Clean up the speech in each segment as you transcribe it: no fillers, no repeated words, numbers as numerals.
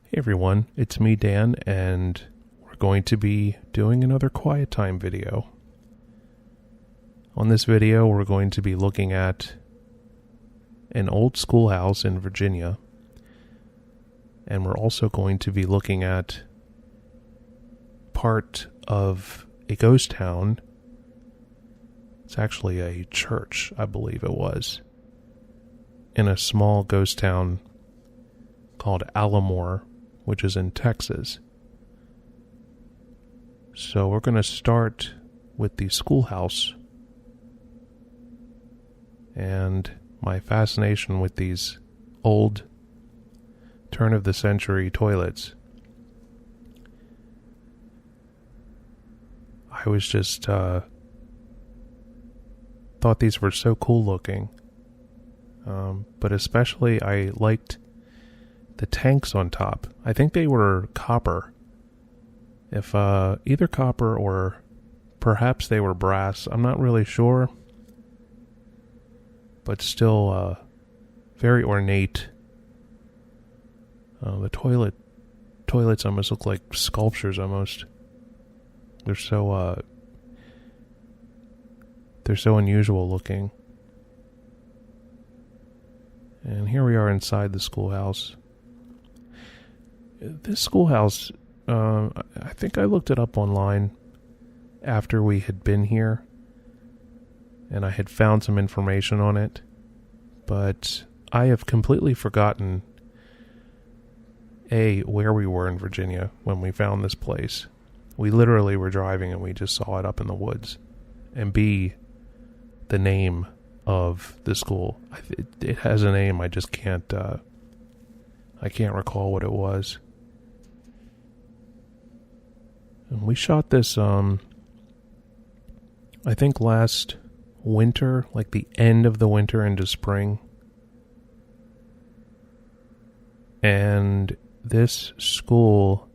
Hey everyone, it's me Dan, and we're going to be doing another quiet time video. On this video, we're going to be looking at an old schoolhouse in Virginia, and we're also going to be looking at part of a ghost town. It's actually a church, I believe it was, in a small ghost town called Allamoore, which is in Texas. So we're going to start with the schoolhouse and my fascination with these old turn-of-the-century toilets. I was just thought these were so cool looking, but especially I liked the tanks on top. I think they were copper. If either copper or perhaps they were brass, I'm not really sure, but still very ornate. The toilets almost look like sculptures almost. They're so unusual looking. And here we are inside the schoolhouse. This schoolhouse, I think I looked it up online after we had been here, and I had found some information on it, but I have completely forgotten, A, where we were in Virginia when we found this place. We literally were driving and we just saw it up in the woods. And B, the name of the school. It has a name, I just can't, I can't recall what it was. And we shot this, I think last winter, like the end of the winter into spring. And this school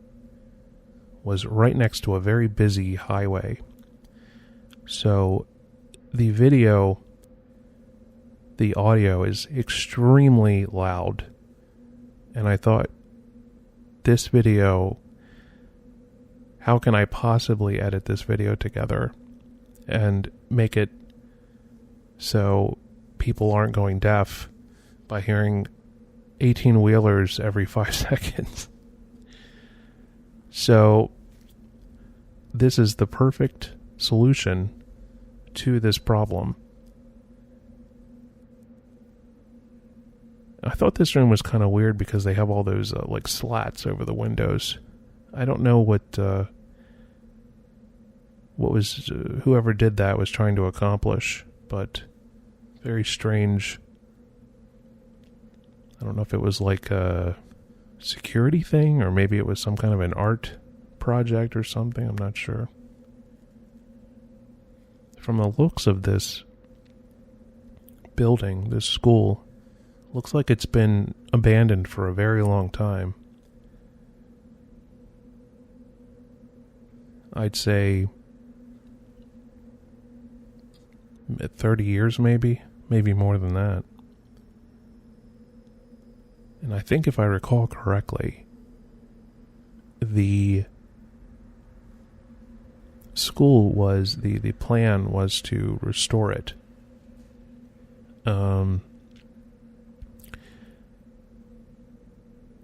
was right next to a very busy highway. So the audio is extremely loud. And I thought, this video, how can I possibly edit this video together and make it so people aren't going deaf by hearing 18-wheelers every 5 seconds? So this is the perfect solution to this problem. I thought this room was kind of weird because they have all those like slats over the windows. I don't know what was whoever did that was trying to accomplish, but very strange. I don't know if it was like a security thing or maybe it was some kind of an art project or something. I'm not sure. From the looks of this building, this school, looks like it's been abandoned for a very long time. I'd say 30 years maybe more than that. And I think if I recall correctly, the school was, the plan was to restore it.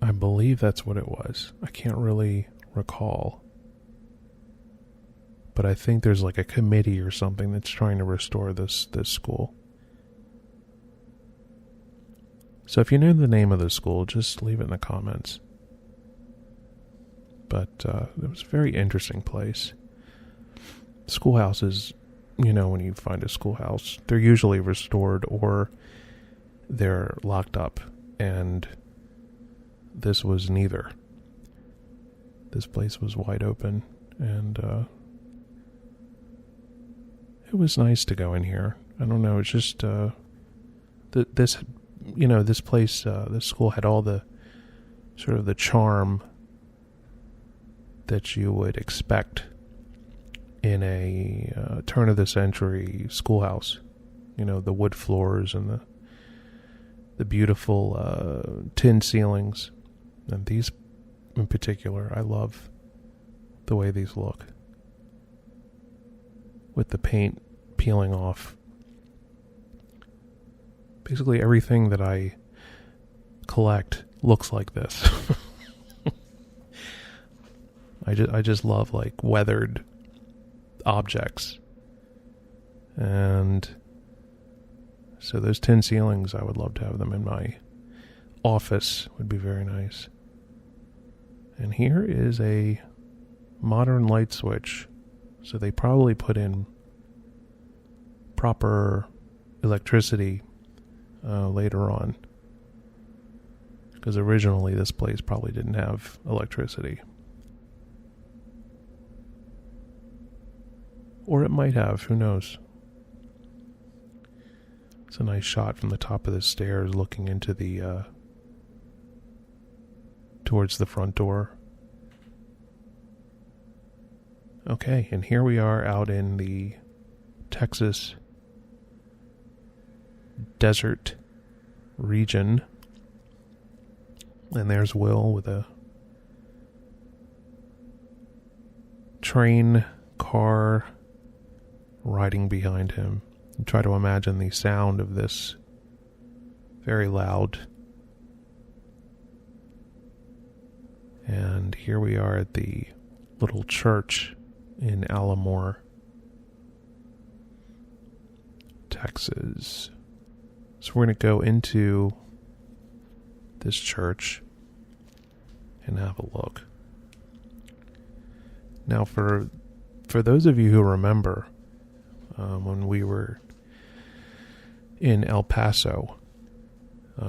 I believe that's what it was. I can't really recall. But I think there's like a committee or something that's trying to restore this school. So if you know the name of the school, just leave it in the comments. But it was a very interesting place. Schoolhouses, you know, when you find a schoolhouse, they're usually restored or they're locked up. And this was neither. This place was wide open, and it was nice to go in here. I don't know, it's just this place, this school had all the sort of the charm that you would expect in a turn-of-the-century schoolhouse. You know, the wood floors and the beautiful tin ceilings. And these in particular. I love the way these look, with the paint peeling off. Basically everything that I collect looks like this. I just love like weathered objects. And so those tin ceilings, I would love to have them in my office. Would be very nice. And here is a modern light switch. So they probably put in proper electricity later on, because originally this place probably didn't have electricity. Or it might have, who knows. It's a nice shot from the top of the stairs looking into the towards the front door. Okay, and here we are out in the Texas desert region. And there's Will with a train car riding behind him. And try to imagine the sound of this very loud. And here we are at the little church in Allamoore, Texas. So we're going to go into this church and have a look. Now, for those of you who remember, when we were in El Paso,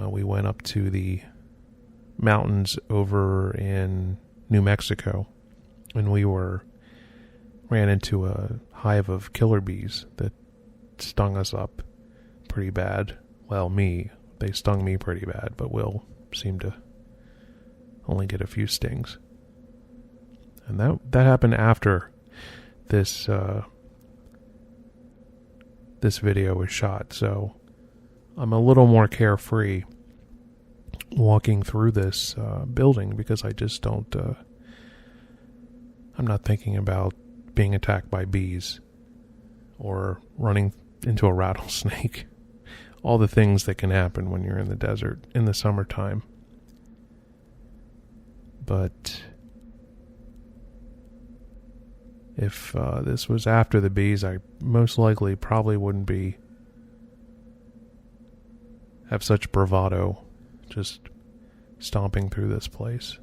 we went up to the mountains over in New Mexico, and we ran into a hive of killer bees that stung us up pretty bad. Well, they stung me pretty bad, but Will seemed to only get a few stings. And that happened after this video was shot, so I'm a little more carefree walking through this building, because I just don't I'm not thinking about being attacked by bees or running into a rattlesnake. All the things that can happen when you're in the desert in the summertime. But if this was after the bees, I most likely probably wouldn't have such bravado just stomping through this place.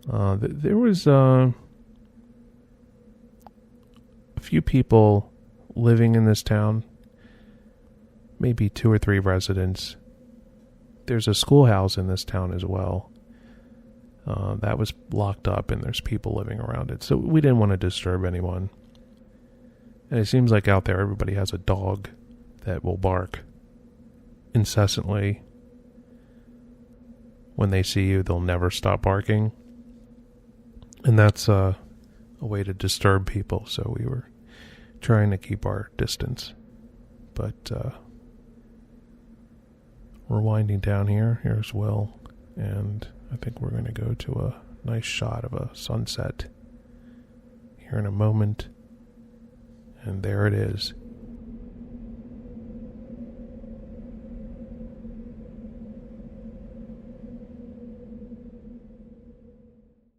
There was a few people living in this town, maybe 2 or 3 residents. There's a schoolhouse in this town as well. That was locked up, and there's people living around it. So we didn't want to disturb anyone. And it seems like out there everybody has a dog that will bark incessantly. When they see you, they'll never stop barking. And that's a way to disturb people, so we were trying to keep our distance. But we're winding down here. Here's Will, and I think we're going to go to a nice shot of a sunset here in a moment. And there it is.